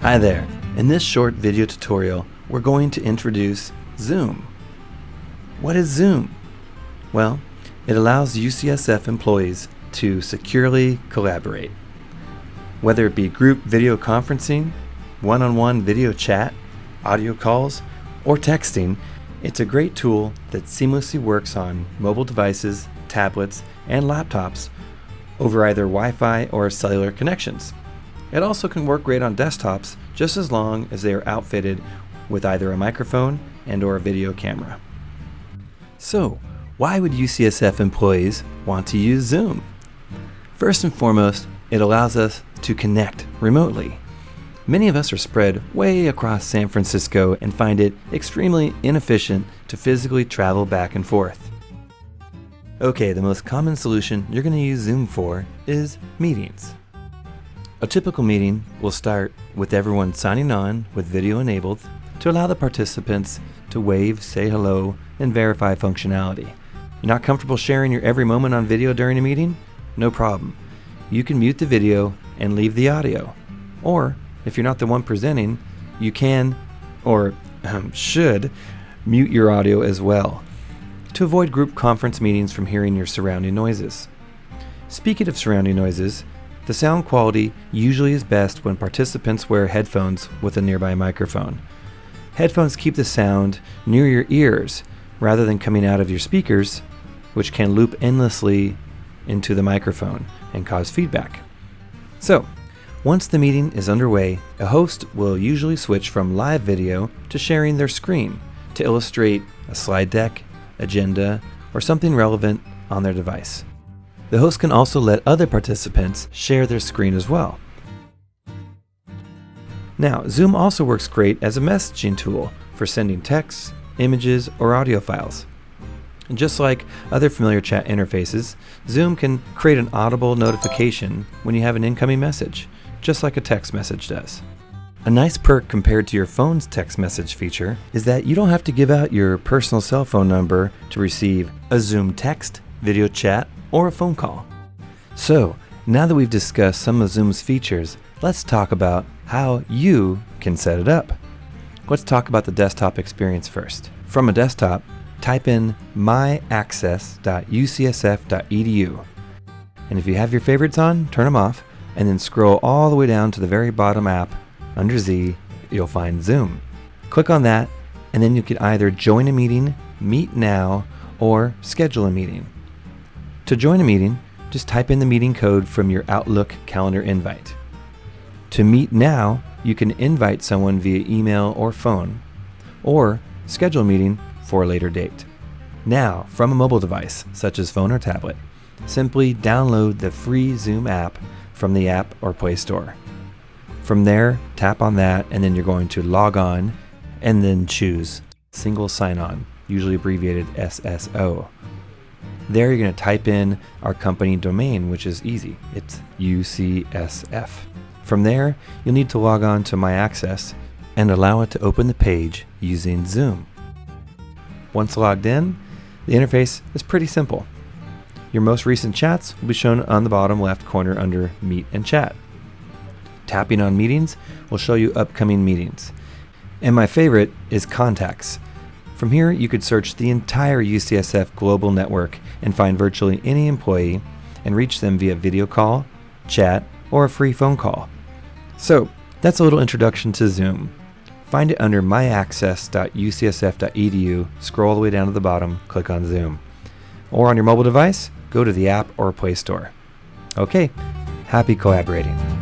Hi there. In this short video tutorial, we're going to introduce Zoom. What is Zoom? Well, it allows UCSF employees to securely collaborate. Whether it be group video conferencing, one-on-one video chat, audio calls, or texting, it's a great tool that seamlessly works on mobile devices, tablets, and laptops over either Wi-Fi or cellular connections. It also can work great on desktops just as long as they are outfitted with either a microphone and/or a video camera. So, why would UCSF employees want to use Zoom? First and foremost, it allows us to connect remotely. Many of us are spread way across San Francisco and find it extremely inefficient to physically travel back and forth. Okay, the most common solution you're going to use Zoom for is meetings. A typical meeting will start with everyone signing on with video enabled to allow the participants to wave, say hello, and verify functionality. You're not comfortable sharing your every moment on video during a meeting? No problem. You can mute the video and leave the audio. Or, if you're not the one presenting, you can, or should, mute your audio as well to avoid group conference meetings from hearing your surrounding noises. Speaking of surrounding noises, the sound quality usually is best when participants wear headphones with a nearby microphone. Headphones keep the sound near your ears rather than coming out of your speakers, which can loop endlessly into the microphone and cause feedback. So, once the meeting is underway, a host will usually switch from live video to sharing their screen to illustrate a slide deck, agenda, or something relevant on their device. The host can also let other participants share their screen as well. Now, Zoom also works great as a messaging tool for sending texts, images, or audio files. And just like other familiar chat interfaces, Zoom can create an audible notification when you have an incoming message, just like a text message does. A nice perk compared to your phone's text message feature is that you don't have to give out your personal cell phone number to receive a Zoom text, video chat, or a phone call. So, now that we've discussed some of Zoom's features, let's talk about how you can set it up. Let's talk about the desktop experience first. From a desktop, type in myaccess.ucsf.edu. And if you have your favorites on, turn them off, and then scroll all the way down to the very bottom app. Under Z, you'll find Zoom. Click on that, and then you can either join a meeting, meet now, or schedule a meeting. To join a meeting, just type in the meeting code from your Outlook calendar invite. To meet now, you can invite someone via email or phone, or schedule a meeting for a later date. Now, from a mobile device, such as phone or tablet, simply download the free Zoom app from the App or Play Store. From there, tap on that, and then you're going to log on, and then choose Single Sign-On, usually abbreviated SSO. There you're going to type in our company domain, which is easy. It's UCSF. From there, you'll need to log on to My Access and allow it to open the page using Zoom. Once logged in, the interface is pretty simple. Your most recent chats will be shown on the bottom left corner under Meet and Chat. Tapping on Meetings will show you upcoming meetings. And my favorite is Contacts. From here, you could search the entire UCSF global network and find virtually any employee and reach them via video call, chat, or a free phone call. So, that's a little introduction to Zoom. Find it under myaccess.ucsf.edu, scroll all the way down to the bottom, click on Zoom. Or on your mobile device, go to the App or Play Store. Okay, happy collaborating.